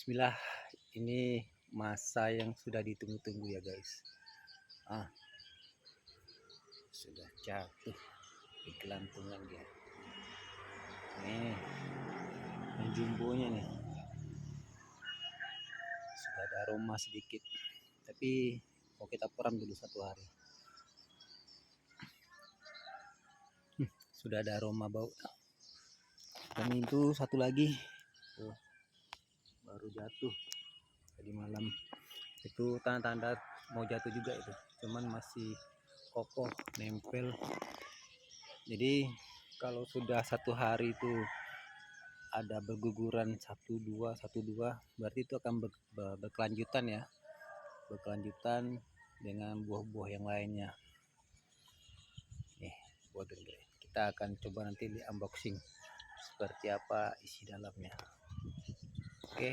Bismillah, ini masa yang sudah ditunggu-tunggu ya guys. Sudah jatuh di gelantungan dia. Nih, yang jumbonya nih. Sudah ada aroma sedikit. Tapi mau kita peram dulu 1 hari. Sudah ada aroma bau. Dan itu satu lagi. Tuh, baru jatuh tadi malam. Itu tanda-tanda mau jatuh juga itu. Cuman masih kokoh, nempel. Jadi kalau sudah 1 hari itu ada berguguran 1-2 berarti itu akan berkelanjutan ya, berkelanjutan dengan buah-buah yang lainnya. Nih buah dendeng, kita akan coba nanti di unboxing seperti apa isi dalamnya. Oke.